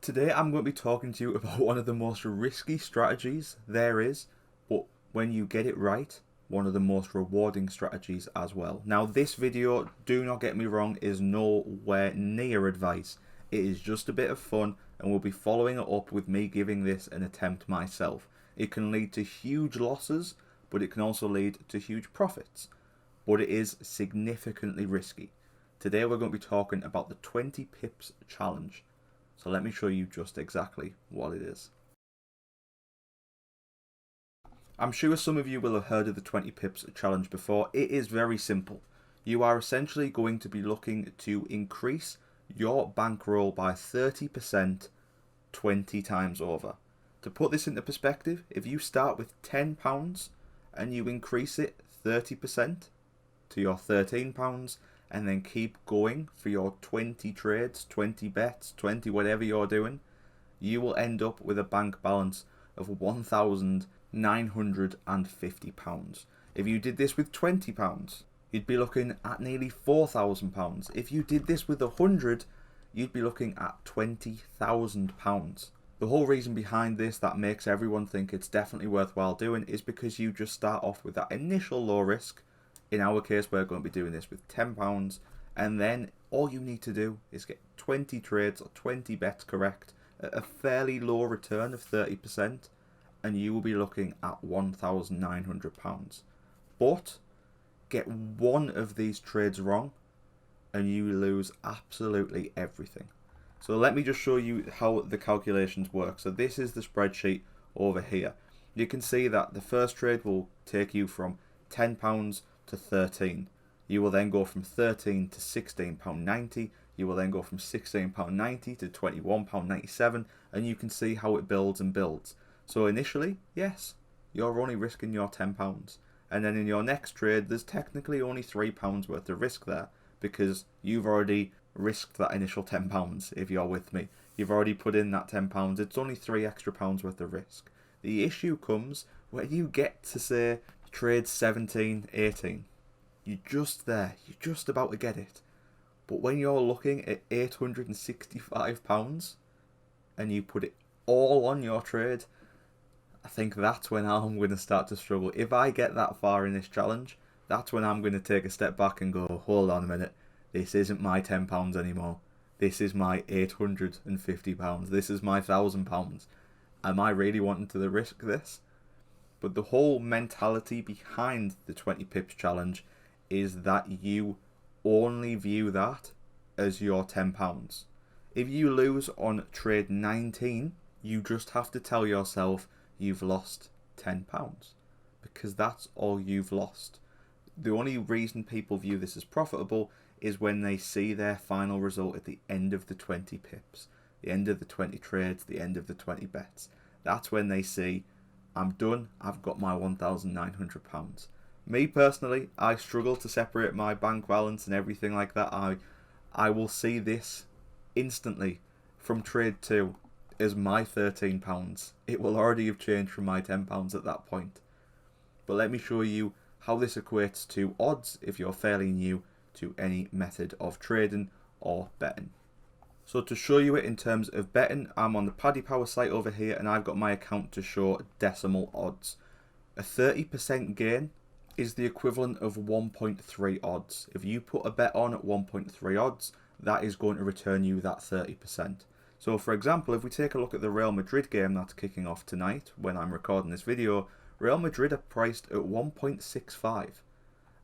Today I'm going to be talking to you about one of the most risky strategies there is, but when you get it right, one of the most rewarding strategies as well. Now this video, do not get me wrong, is nowhere near advice. It is just a bit of fun, and we'll be following it up with me giving this an attempt myself. It can lead to huge losses, but it can also lead to huge profits. But it is significantly risky. Today we're going to be talking about the 20 pips challenge. So let me show you just exactly what it is. I'm sure some of you will have heard of the 20 pips challenge before. It is very simple. You are essentially going to be looking to increase your bankroll by 30% 20 times over. To put this into perspective, if you start with £10 and you increase it 30% to your £13, and then keep going for your 20 trades, 20 bets, 20 whatever you're doing, you will end up with a bank balance of £1,950. If you did this with £20, you'd be looking at nearly £4,000. If you did this with 100, you'd be looking at £20,000. The whole reason behind this that makes everyone think it's definitely worthwhile doing is because you just start off with that initial low risk. In our case, we're going to be doing this with £10, and then all you need to do is get 20 trades or 20 bets correct at a fairly low return of 30%, and you will be looking at £1,900. But get one of these trades wrong, and you lose absolutely everything. So let me just show you how the calculations work. So this is the spreadsheet over here. You can see that the first trade will take you from £10 to 13. You will then go from 13 to £16.90. You will then go from £16.90 to £21.97, and you can see how it builds and builds. So initially, yes, you're only risking your £10, and then in your next trade there's technically only £3 worth of risk there, because you've already risked that initial £10. If you're with me, you've already put in that £10. It's only £3 extra worth of risk. The issue comes when you get to, say, trade 17, 18. You're just there. You're just about to get it. But when you're looking at £865 and you put it all on your trade, I think that's when I'm going to start to struggle. If I get that far in this challenge, that's when I'm going to take a step back and go, hold on a minute. This isn't my £10 anymore. This is my £850. This is my £1,000. Am I really wanting to risk this? But the whole mentality behind the 20 pips challenge is that you only view that as your £10. If you lose on trade 19, you just have to tell yourself you've lost £10, because that's all you've lost. The only reason people view this as profitable is when they see their final result at the end of the 20 pips, the end of the 20 trades, the end of the 20 bets. That's when they see, I'm done, I've got my £1,900. Me personally, I struggle to separate my bank balance and everything like that. I will see this instantly from trade 2 as my £13. It will already have changed from my £10 at that point. But let me show you how this equates to odds if you're fairly new to any method of trading or betting. So to show you it in terms of betting, I'm on the Paddy Power site over here, and I've got my account to show decimal odds. A 30% gain is the equivalent of 1.3 odds. If you put a bet on at 1.3 odds, that is going to return you that 30%. So for example, if we take a look at the Real Madrid game that's kicking off tonight, when I'm recording this video, Real Madrid are priced at 1.65.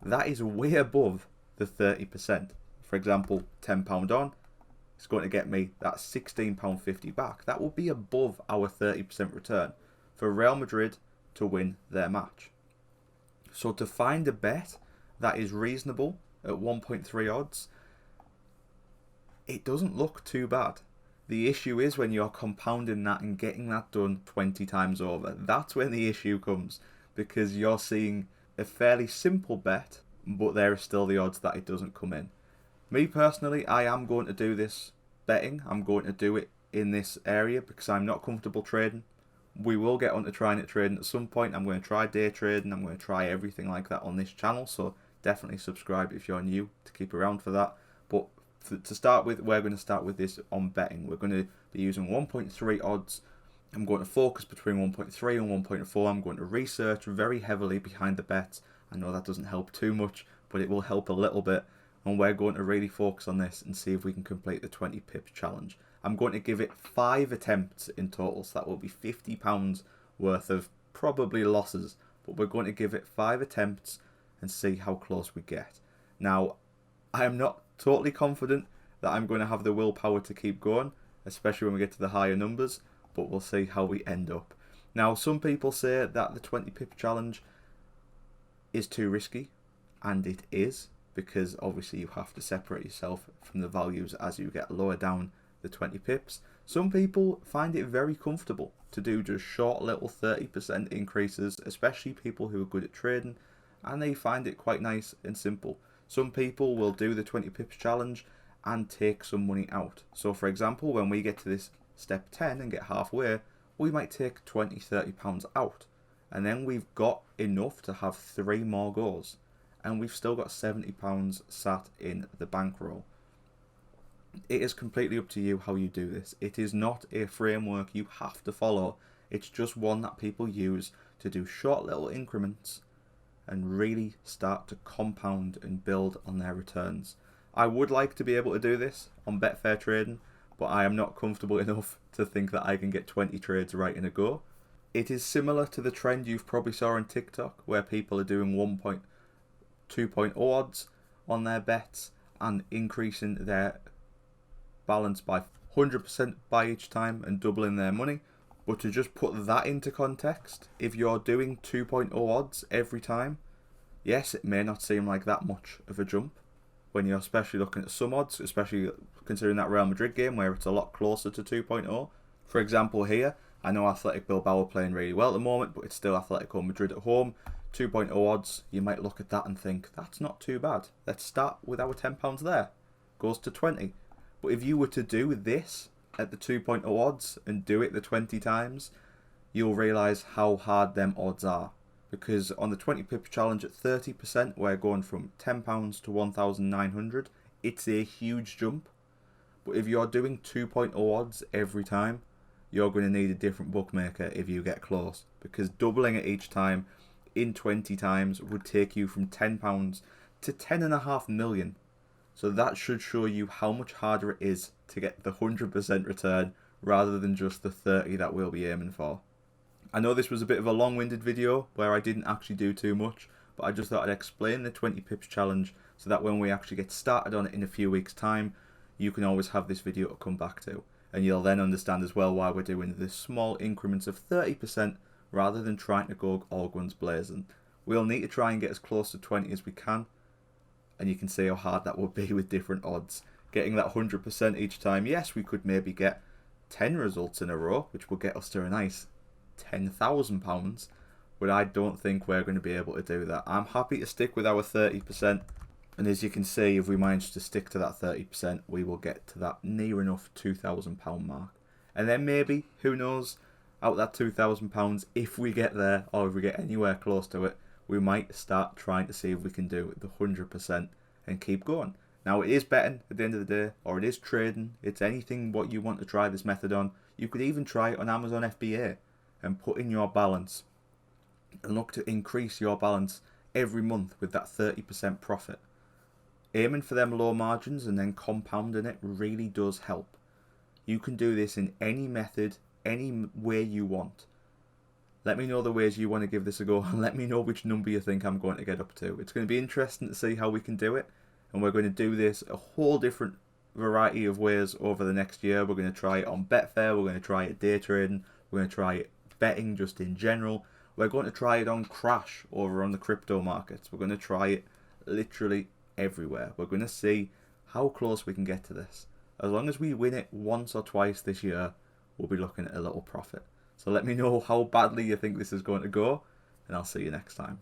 That is way above the 30%. For example, £10 on, it's going to get me that £16.50 back. That will be above our 30% return for Real Madrid to win their match. So to find a bet that is reasonable at 1.3 odds, it doesn't look too bad. The issue is when you're compounding that and getting that done 20 times over. That's when the issue comes, because you're seeing a fairly simple bet, but there are still the odds that it doesn't come in. Me personally, I am going to do this betting. I'm going to do it in this area because I'm not comfortable trading. We will get onto trying it trading at some point. I'm going to try day trading. I'm going to try everything like that on this channel. So definitely subscribe if you're new to keep around for that. But To start with, we're going to start with this on betting. We're going to be using 1.3 odds. I'm going to focus between 1.3 and 1.4. I'm going to research very heavily behind the bets. I know that doesn't help too much, but it will help a little bit. And we're going to really focus on this and see if we can complete the 20 pips challenge. I'm going to give it 5 attempts in total, so that will be £50 worth of probably losses. But we're going to give it 5 attempts and see how close we get. Now, I am not totally confident that I'm going to have the willpower to keep going, especially when we get to the higher numbers, but we'll see how we end up. Now, some people say that the 20 pip challenge is too risky, and it is, because obviously you have to separate yourself from the values as you get lower down the 20 pips. Some people find it very comfortable to do just short little 30% increases, especially people who are good at trading, and they find it quite nice and simple. Some people will do the 20 pips challenge and take some money out. So for example, when we get to this step 10 and get halfway, we might take £20-30 out, and then we've got enough to have 3 more goes, and we've still got £70 sat in the bankroll. It is completely up to you how you do this. It is not a framework you have to follow. It's just one that people use to do short little increments and really start to compound and build on their returns. I would like to be able to do this on Betfair trading, but I am not comfortable enough to think that I can get 20 trades right in a go. It is similar to the trend you've probably saw on TikTok, where people are doing 2.0 odds on their bets and increasing their balance by 100% by each time and doubling their money. But to just put that into context, if you're doing 2.0 odds every time, yes, it may not seem like that much of a jump when you're especially looking at some odds, especially considering that Real Madrid game where it's a lot closer to 2.0. For example here, I know Athletic Bilbao are playing really well at the moment, but it's still Atletico Madrid at home. 2.0 odds, you might look at that and think, that's not too bad. Let's start with our £10 there. Goes to 20. But if you were to do this at the 2.0 odds and do it the 20 times, you'll realise how hard them odds are. Because on the 20 pip challenge at 30%, we're going from £10 to 1,900. It's a huge jump. But if you're doing 2.0 odds every time, you're going to need a different bookmaker if you get close. Because doubling it each time in 20 times would take you from £10 to 10.5 million. So that should show you how much harder it is to get the 100% return rather than just the 30 that we'll be aiming for. I know this was a bit of a long-winded video where I didn't actually do too much, but I just thought I'd explain the 20 pips challenge so that when we actually get started on it in a few weeks' time, you can always have this video to come back to. And you'll then understand as well why we're doing this small increments of 30% rather than trying to go all guns blazing. We'll need to try and get as close to 20 as we can, and you can see how hard that would be with different odds. Getting that 100% each time, yes, we could maybe get 10 results in a row, which will get us to a nice £10,000, but I don't think we're going to be able to do that. I'm happy to stick with our 30%, and as you can see, if we manage to stick to that 30%, we will get to that near enough £2,000 mark. And then maybe, who knows, out that £2,000, if we get there, or if we get anywhere close to it, we might start trying to see if we can do the 100% and keep going. Now, it is betting at the end of the day, or it is trading. It's anything what you want to try this method on. You could even try it on Amazon FBA and put in your balance and look to increase your balance every month with that 30% profit. Aiming for them low margins and then compounding it really does help. You can do this in any method, any way you want. Let me know the ways you want to give this a go, and let me know which number you think I'm going to get up to. It's going to be interesting to see how we can do it, and we're going to do this a whole different variety of ways over the next year. We're going to try it on Betfair, we're going to try it day trading, we're going to try it betting just in general. We're going to try it on Crash over on the crypto markets. We're going to try it literally everywhere. We're going to see how close we can get to this. As long as we win it once or twice this year, we'll be looking at a little profit. So let me know how badly you think this is going to go, and I'll see you next time.